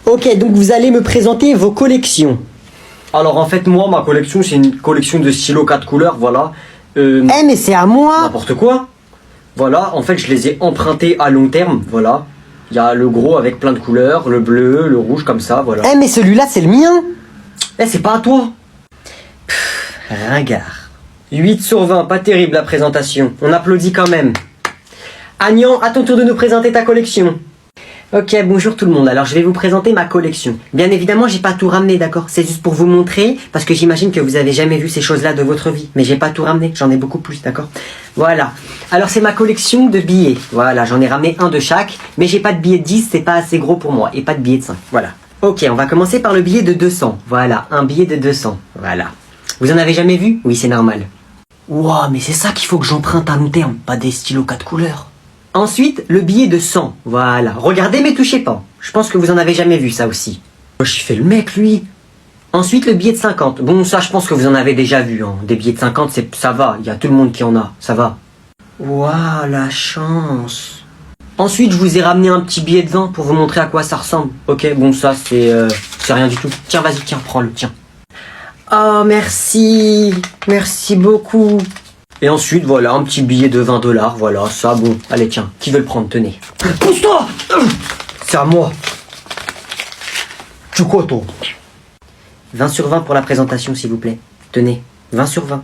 Ok, donc vous allez me présenter vos collections. Alors en fait moi ma collection c'est une collection de stylos 4 couleurs, voilà. Mais c'est à moi. N'importe quoi. Voilà, en fait je les ai empruntés à long terme, voilà. Il y a le gros avec plein de couleurs, le bleu, le rouge comme ça, voilà. Mais celui-là c'est le mien. C'est pas à toi. Ringard. 8 sur 20, pas terrible la présentation. On applaudit quand même. Agnan, à ton tour de nous présenter ta collection. Ok, bonjour tout le monde. Alors je vais vous présenter ma collection. Bien évidemment, j'ai pas tout ramené, d'accord? C'est juste pour vous montrer, parce que j'imagine que vous avez jamais vu ces choses-là de votre vie. Mais j'ai pas tout ramené, j'en ai beaucoup plus, d'accord? Voilà. Alors c'est ma collection de billets. Voilà, j'en ai ramené un de chaque, mais j'ai pas de billet de 10, c'est pas assez gros pour moi, et pas de billet de 5. Voilà. Ok, on va commencer par le billet de 200. Voilà, un billet de 200. Voilà. Vous en avez jamais vu? Oui, c'est normal. Ouah, mais c'est ça qu'il faut que j'emprunte à long terme, pas des stylos 4 couleurs. Ensuite, le billet de 100. Voilà. Regardez mais touchez pas. Je pense que vous en avez jamais vu ça aussi. Je fais le mec, lui. Ensuite, le billet de 50. Bon, ça, je pense que vous en avez déjà vu. Hein. Des billets de 50, ça va. Il y a tout le monde qui en a. Ça va. Waouh, la chance. Ensuite, je vous ai ramené un petit billet de 20 pour vous montrer à quoi ça ressemble. Ok, bon, ça, c'est rien du tout. Tiens, vas-y, tiens, prends-le, tiens. Oh, merci. Merci beaucoup. Et ensuite, voilà, un petit billet de 20 $, voilà, ça, bon. Allez, tiens, qui veut le prendre, tenez. Pousse-toi. C'est à moi. Tu quoi, toi? 20 sur 20 pour la présentation, s'il vous plaît. Tenez, 20 sur 20.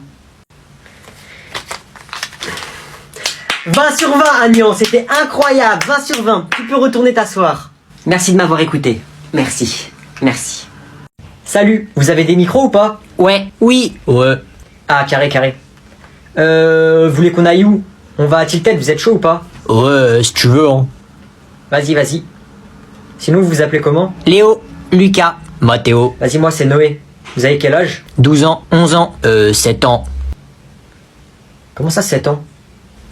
20 sur 20, Agnan, c'était incroyable. 20 sur 20, tu peux retourner t'asseoir. Merci de m'avoir écouté. Merci, merci. Salut, vous avez des micros ou pas? Ouais, oui. Ouais. Ah, carré, carré. Vous voulez qu'on aille où? On va à Tilted, vous êtes chaud ou pas? Ouais, si tu veux, hein. Vas-y, vas-y. Sinon, vous vous appelez comment? Léo, Lucas. Mathéo. Vas-y, moi, c'est Noé. Vous avez quel âge? 12 ans, 11 ans, 7 ans. Comment ça, 7 ans?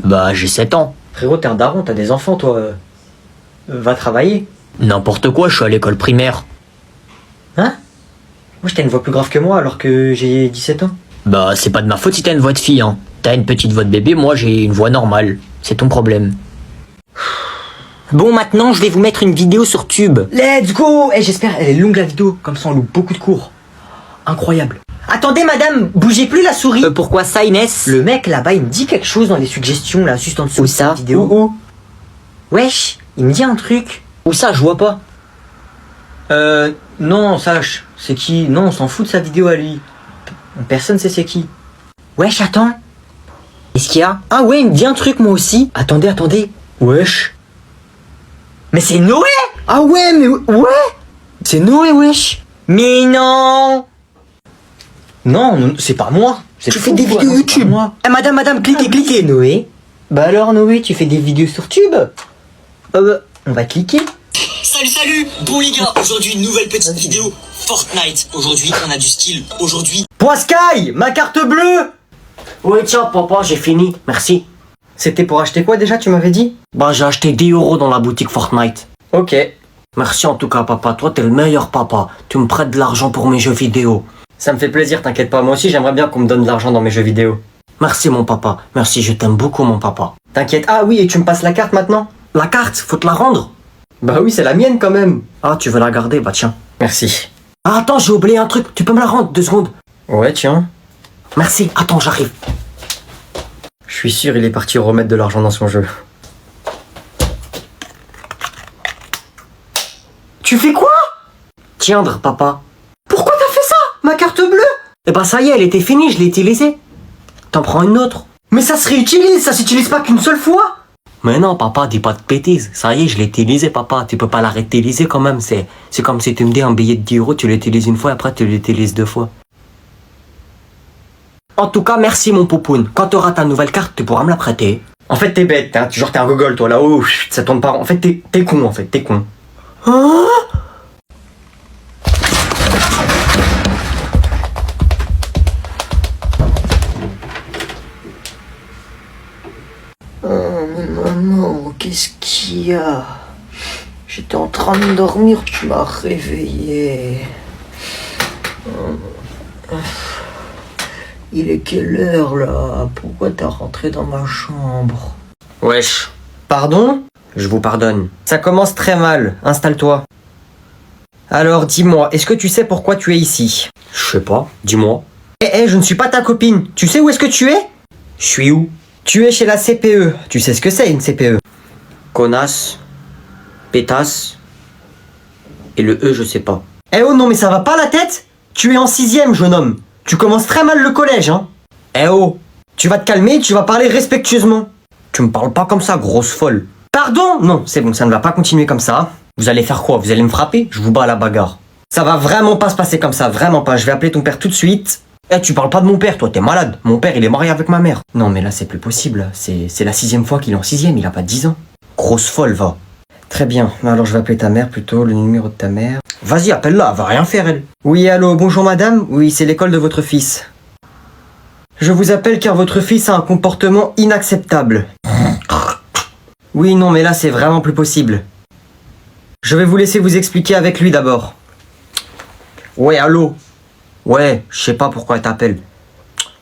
Bah, j'ai 7 ans. Frérot, t'es un daron, t'as des enfants, toi. Va travailler. N'importe quoi, je suis à l'école primaire. Hein? Moi, t'as une voix plus grave que moi alors que j'ai 17 ans. Bah, c'est pas de ma faute si t'as une voix de fille, hein. T'as une petite voix de bébé, moi j'ai une voix normale. C'est ton problème. Bon, maintenant je vais vous mettre une vidéo sur Tube. Let's go! J'espère, elle est longue la vidéo, comme ça on loupe beaucoup de cours. Incroyable. Attendez madame, bougez plus la souris. Pourquoi ça, Inès? Le mec là-bas, il me dit quelque chose dans les suggestions là, juste en dessous Où de ça? cette vidéo. Où? Wesh, il me dit un truc. Où ça, je vois pas. Non, sache, c'est qui? Non, on s'en fout de sa vidéo à lui. Personne sait c'est qui. Wesh, attends. Qu'est-ce qu'il y a? Ah ouais, il me dit un truc moi aussi. Attendez, attendez. Wesh. Mais c'est Noé! Ah ouais, mais ouais! C'est Noé, wesh! Mais non! Non, c'est pas moi. Tu fais des vidéos YouTube. Moi. Madame, cliquez, cliquez. Noé. Bah alors Noé, tu fais des vidéos sur Tube? On va cliquer. Salut. Bon les gars, aujourd'hui une nouvelle petite vidéo Fortnite. Aujourd'hui on a du style. Aujourd'hui Point Sky, ma carte bleue. Ouais, tiens, papa, j'ai fini. Merci. C'était pour acheter quoi déjà, tu m'avais dit? Bah, j'ai acheté 10 € dans la boutique Fortnite. Ok. Merci en tout cas, papa. Toi, t'es le meilleur papa. Tu me prêtes de l'argent pour mes jeux vidéo. Ça me fait plaisir, t'inquiète pas. Moi aussi, j'aimerais bien qu'on me donne de l'argent dans mes jeux vidéo. Merci, mon papa. Merci, je t'aime beaucoup, mon papa. T'inquiète. Ah oui, et tu me passes la carte maintenant? La carte, faut te la rendre. Bah oui, c'est la mienne quand même. Ah, tu veux la garder? Bah, tiens. Merci. Ah, attends, j'ai oublié un truc. Tu peux me la rendre 2 secondes? Ouais, tiens. Merci. Attends, j'arrive. Je suis sûr, il est parti remettre de l'argent dans son jeu. Tu fais quoi? Tiendre, papa. Pourquoi t'as fait ça? Ma carte bleue? Eh bah, ça y est, elle était finie, je l'ai utilisée. T'en prends une autre. Mais ça se réutilise, ça s'utilise pas qu'une seule fois. Mais non, papa, dis pas de bêtises. Ça y est, je l'ai utilisé, papa. Tu peux pas la réutiliser quand même. C'est comme si tu me dis un billet de 10 €, tu l'utilises une fois et après tu l'utilises 2 fois. En tout cas, merci mon poupoune. Quand tu auras ta nouvelle carte, tu pourras me la prêter. En fait, t'es bête, hein. Genre t'es un gogol, toi, là-haut. Ça tourne pas. En fait, t'es con, en fait, t'es con. Hein? Maman, qu'est-ce qu'il y a? J'étais en train de dormir, tu m'as réveillé. Il est quelle heure là? Pourquoi t'es rentré dans ma chambre? Wesh. Pardon? Je vous pardonne. Ça commence très mal. Installe-toi. Alors dis-moi, est-ce que tu sais pourquoi tu es ici? Je sais pas, dis-moi. Je ne suis pas ta copine. Tu sais où est-ce que tu es? Je suis où? Tu es chez la CPE. Tu sais ce que c'est une CPE? Connasse, pétasse, et le E, je sais pas. Oh non, mais ça va pas la tête? Tu es en 6ème, jeune homme. Tu commences très mal le collège, hein? Oh, tu vas te calmer, tu vas parler respectueusement. Tu me parles pas comme ça, grosse folle. Pardon? Non, c'est bon, ça ne va pas continuer comme ça. Vous allez faire quoi? Vous allez me frapper? Je vous bats à la bagarre. Ça va vraiment pas se passer comme ça, vraiment pas. Je vais appeler ton père tout de suite. Tu parles pas de mon père, toi, t'es malade. Mon père, il est marié avec ma mère. Non, mais là, c'est plus possible. C'est la 6ème fois qu'il est en 6ème, il a pas 10 ans. Grosse folle, va. Très bien, alors je vais appeler ta mère plutôt, le numéro de ta mère. Vas-y, appelle-la, elle va rien faire, elle. Oui, allô, bonjour madame. Oui, c'est l'école de votre fils. Je vous appelle car votre fils a un comportement inacceptable. Oui, non, mais là, c'est vraiment plus possible. Je vais vous laisser vous expliquer avec lui d'abord. Ouais, allô? Ouais, je sais pas pourquoi elle t'appelle.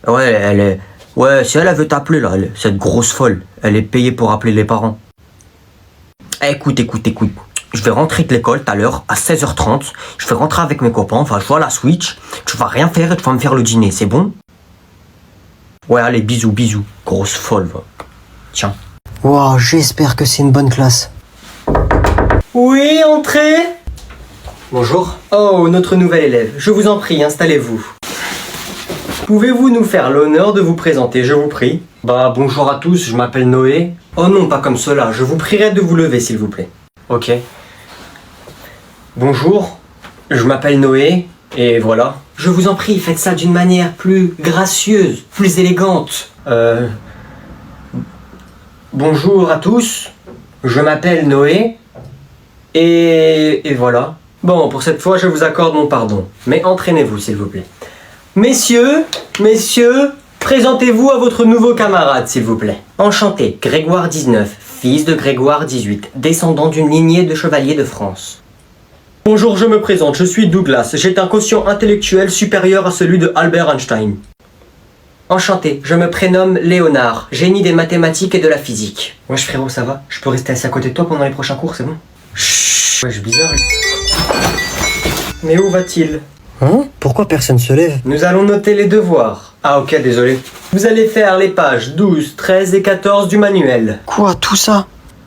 Ouais, elle est... Ouais, si elle veut t'appeler, là, cette grosse folle, elle est payée pour appeler les parents. Écoute. Je vais rentrer de l'école tout à l'heure, à 16h30. Je vais rentrer avec mes copains, on va jouer à la Switch. Tu vas rien faire et tu vas me faire le dîner, c'est bon? Ouais, allez, bisous. Grosse folle, va. Tiens. Wow, j'espère que c'est une bonne classe. Oui, entrez. Bonjour. Oh, notre nouvel élève. Je vous en prie, installez-vous. Pouvez-vous nous faire l'honneur de vous présenter, je vous prie? Bah, bonjour à tous, je m'appelle Noé. Oh non, pas comme cela. Je vous prierai de vous lever, s'il vous plaît. Ok. Bonjour, je m'appelle Noé, et voilà. Je vous en prie, faites ça d'une manière plus gracieuse, plus élégante. Bonjour à tous, je m'appelle Noé, et voilà. Bon, pour cette fois, je vous accorde mon pardon. Mais entraînez-vous, s'il vous plaît. Messieurs, présentez-vous à votre nouveau camarade, s'il vous plaît. Enchanté, Grégoire 19, fils de Grégoire 18, descendant d'une lignée de chevaliers de France. Bonjour, je me présente, je suis Douglas. J'ai un quotient intellectuel supérieur à celui de Albert Einstein. Enchanté, je me prénomme Léonard, génie des mathématiques et de la physique. Wesh frérot, ça va? Je peux rester assis à côté de toi pendant les prochains cours, c'est bon? Chut, wesh bizarre. Mais où va-t-il? Hein? Pourquoi personne se lève? Nous allons noter les devoirs. Ah ok, désolé. Vous allez faire les pages 12, 13 et 14 du manuel. Quoi, tout ça?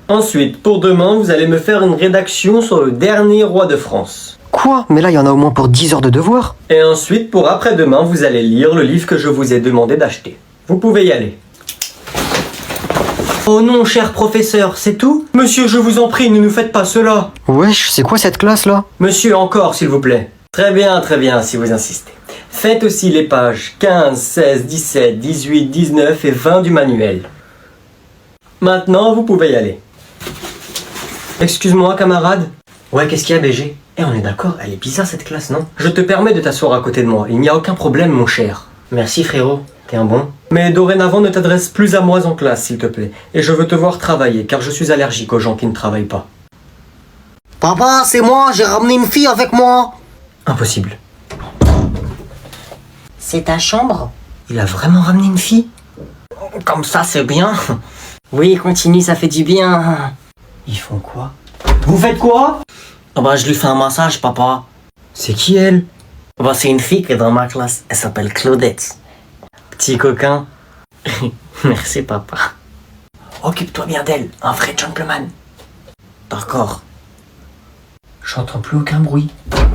Ensuite, pour demain, vous allez me faire une rédaction sur le dernier roi de France. Quoi? Mais là, il y en a au moins pour 10 heures de devoirs. Et ensuite, pour après-demain, vous allez lire le livre que je vous ai demandé d'acheter. Vous pouvez y aller. Oh non, cher professeur, c'est tout? Monsieur, je vous en prie, ne nous faites pas cela. Wesh, c'est quoi cette classe là? Monsieur, encore, s'il vous plaît. Très bien, si vous insistez. Faites aussi les pages 15, 16, 17, 18, 19 et 20 du manuel. Maintenant, vous pouvez y aller. Excuse-moi, camarade. Ouais, qu'est-ce qu'il y a, BG? On est d'accord, elle est bizarre cette classe, non? Je te permets de t'asseoir à côté de moi, il n'y a aucun problème, mon cher. Merci, frérot, t'es un bon. Mais dorénavant, ne t'adresse plus à moi en classe, s'il te plaît. Et je veux te voir travailler, car je suis allergique aux gens qui ne travaillent pas. Papa, c'est moi, j'ai ramené une fille avec moi. Impossible. C'est ta chambre? Il a vraiment ramené une fille? Comme ça, c'est bien. Oui, continue, ça fait du bien. Ils font quoi? Vous faites quoi? Ah bah, je lui fais un massage, papa. C'est qui elle? Bah, c'est une fille qui est dans ma classe. Elle s'appelle Claudette. Petit coquin. Merci, papa. Occupe-toi bien d'elle, un vrai gentleman. D'accord. J'entends plus aucun bruit.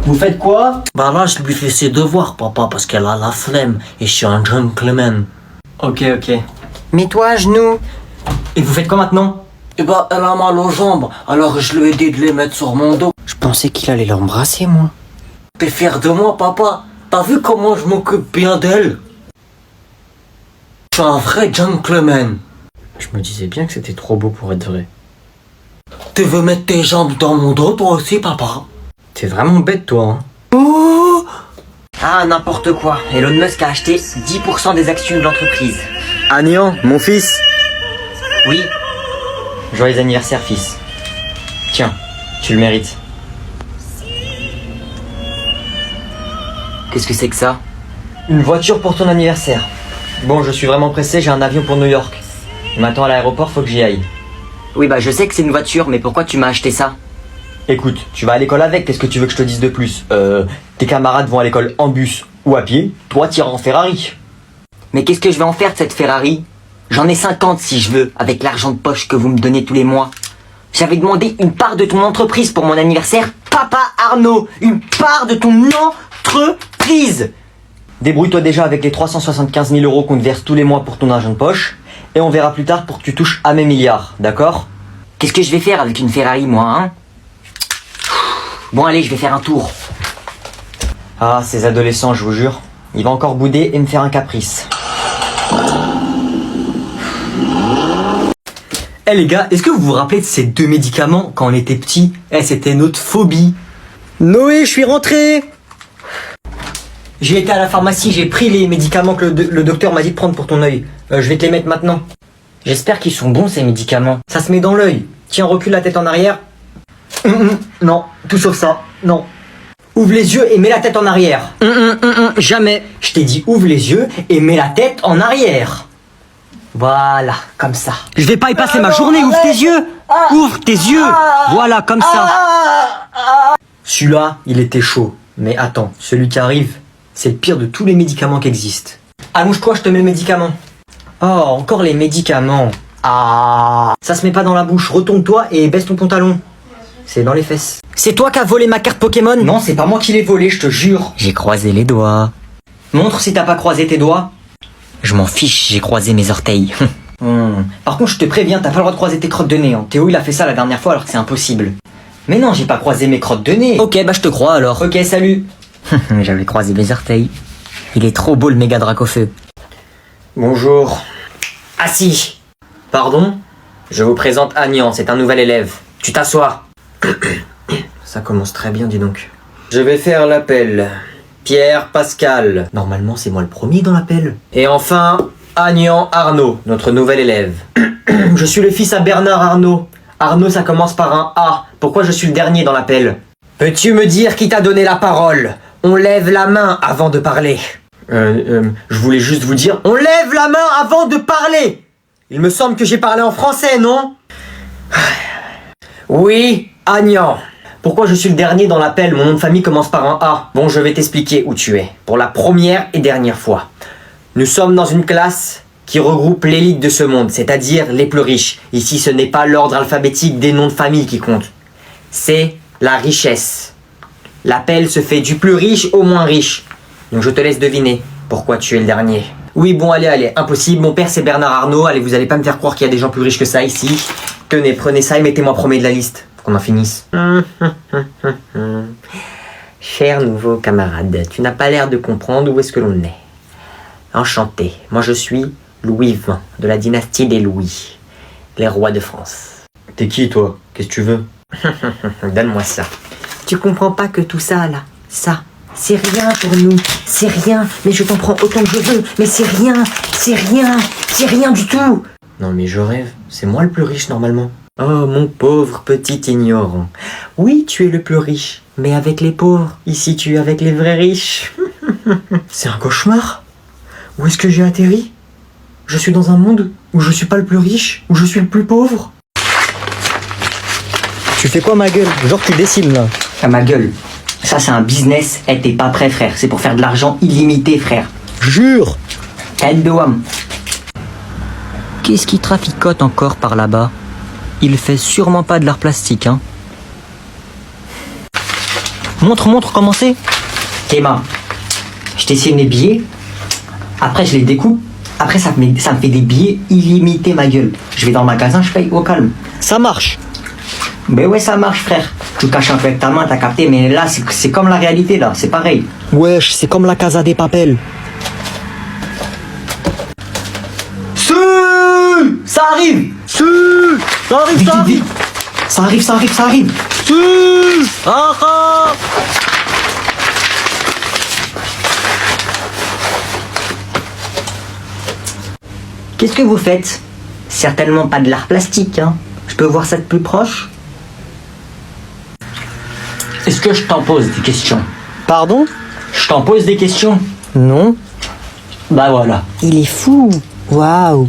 Vous faites quoi? Bah là, je lui fais ses devoirs, papa, parce qu'elle a la flemme et je suis un gentleman. Ok. Mets-toi à genoux. Et vous faites quoi maintenant? Et bah, elle a mal aux jambes, alors je lui ai dit de les mettre sur mon dos. Je pensais qu'il allait l'embrasser, moi. T'es fier de moi, papa? T'as vu comment je m'occupe bien d'elle? Je suis un vrai gentleman. Je me disais bien que c'était trop beau pour être vrai. Tu veux mettre tes jambes dans mon dos, toi aussi, papa? T'es vraiment bête, toi, hein? Oh! Ah, n'importe quoi. Elon Musk a acheté 10% des actions de l'entreprise. Agnan, mon fils. Oui. Joyeux anniversaire, fils. Tiens, tu le mérites. Qu'est-ce que c'est que ça? Une voiture pour ton anniversaire. Bon, je suis vraiment pressé, j'ai un avion pour New York. Il m'attend à l'aéroport, faut que j'y aille. Oui, bah je sais que c'est une voiture, mais pourquoi tu m'as acheté ça? Écoute, tu vas à l'école avec, qu'est-ce que tu veux que je te dise de plus? Tes camarades vont à l'école en bus ou à pied, toi t'iras en Ferrari. Mais qu'est-ce que je vais en faire de cette Ferrari? J'en ai 50 si je veux, avec l'argent de poche que vous me donnez tous les mois. J'avais demandé une part de ton entreprise pour mon anniversaire. Papa Arnaud, une part de ton entreprise. Débrouille-toi déjà avec les 375 000 euros qu'on te verse tous les mois pour ton argent de poche, et on verra plus tard pour que tu touches à mes milliards, d'accord? Qu'est-ce que je vais faire avec une Ferrari, moi, hein? Bon, allez, je vais faire un tour. Ah, ces adolescents, je vous jure, il va encore bouder et me faire un caprice. Eh les gars, est-ce que vous vous rappelez de ces 2 médicaments quand on était petits? C'était notre phobie. Noé, je suis rentré! J'ai été à la pharmacie, j'ai pris les médicaments que le docteur m'a dit de prendre pour ton œil. Je vais te les mettre maintenant. J'espère qu'ils sont bons, ces médicaments. Ça se met dans l'œil. Tiens, recule la tête en arrière. Non, tout sauf ça. Non. Ouvre les yeux et mets la tête en arrière. Jamais. Je t'ai dit ouvre les yeux et mets la tête en arrière. Voilà, comme ça. Je vais pas y passer ma journée, ouvre tes yeux. Ouvre tes yeux. Voilà, comme ça. Celui-là, il était chaud. Mais attends, celui qui arrive, c'est le pire de tous les médicaments qui existent. Allonge-toi, je te mets le médicament. Oh, encore les médicaments. Ah, ça se met pas dans la bouche. Retourne-toi et baisse ton pantalon. C'est dans les fesses. C'est toi qui as volé ma carte Pokémon? Non, c'est pas moi qui l'ai volé, je te jure. J'ai croisé les doigts. Montre si t'as pas croisé tes doigts. Je m'en fiche, j'ai croisé mes orteils. Par contre, je te préviens, t'as pas le droit de croiser tes crottes de nez. Hein. Théo, il a fait ça la dernière fois alors que c'est impossible. Mais non, j'ai pas croisé mes crottes de nez. Ok, bah je te crois alors. Ok, salut. J'avais croisé mes orteils. Il est trop beau le méga drac au feu. Bonjour. Assis. Pardon? Je vous présente Agnan, c'est un nouvel élève. Tu t'assois. Ça commence très bien, dis donc. Je vais faire l'appel. Pierre Pascal. Normalement, c'est moi le premier dans l'appel. Et enfin, Agnan Arnaud, notre nouvel élève. Je suis le fils à Bernard Arnaud. Arnaud, ça commence par un A. Pourquoi je suis le dernier dans l'appel? Peux-tu me dire qui t'a donné la parole? On lève la main avant de parler. Je voulais juste vous dire... On lève la main avant de parler! Il me semble que j'ai parlé en français, non? Oui, Agnan. Pourquoi je suis le dernier dans l'appel? Mon nom de famille commence par un A. Bon, je vais t'expliquer où tu es. Pour la première et dernière fois. Nous sommes dans une classe qui regroupe l'élite de ce monde, c'est-à-dire les plus riches. Ici, ce n'est pas l'ordre alphabétique des noms de famille qui compte. C'est la richesse. L'appel se fait du plus riche au moins riche. Donc je te laisse deviner pourquoi tu es le dernier. Oui, bon, allez, impossible. Mon père, c'est Bernard Arnault. Allez, vous allez pas me faire croire qu'il y a des gens plus riches que ça ici. Tenez, prenez ça et mettez-moi premier de la liste. Faut qu'on en finisse. Cher nouveau camarade, tu n'as pas l'air de comprendre où est-ce que l'on est. Enchanté. Moi, je suis Louis XX, de la dynastie des Louis, les rois de France. T'es qui, toi? Qu'est-ce que tu veux? Donne-moi ça. Tu comprends pas que tout ça, là, ça, c'est rien pour nous. C'est rien, mais je t'en prends autant que je veux. Mais c'est rien du tout. Non mais je rêve, c'est moi le plus riche normalement. Oh, mon pauvre petit ignorant. Oui, tu es le plus riche, mais avec les pauvres. Ici, tu es avec les vrais riches. C'est un cauchemar? Où est-ce que j'ai atterri? Je suis dans un monde où je suis pas le plus riche, où je suis le plus pauvre. Tu fais quoi, ma gueule? Genre, tu dessines, là. Ah, ma gueule. Ça, c'est un business. Eh, t'es pas prêt, frère. C'est pour faire de l'argent illimité, frère. Jure. Tête de wam. Qu'est-ce qui traficote encore par là-bas? Il fait sûrement pas de l'art plastique, hein. Montre comment c'est. Théma, je dessine les billets. Après, je les découpe. Après, ça me fait des billets illimités, ma gueule. Je vais dans le magasin, je paye au calme. Ça marche. Ben ouais, ça marche, frère. Tu caches un peu avec ta main, t'as capté, mais là, c'est comme la réalité, là. C'est pareil. Wesh, c'est comme la Casa des Papel. Ça arrive! Ça arrive, Vite, vite, vite! Ça arrive! Qu'est-ce que vous faites? Certainement pas de l'art plastique, hein. Je peux voir ça de plus proche? Est-ce que je t'en pose des questions? Pardon? Je t'en pose des questions? Non. Bah voilà. Il est fou. Waouh.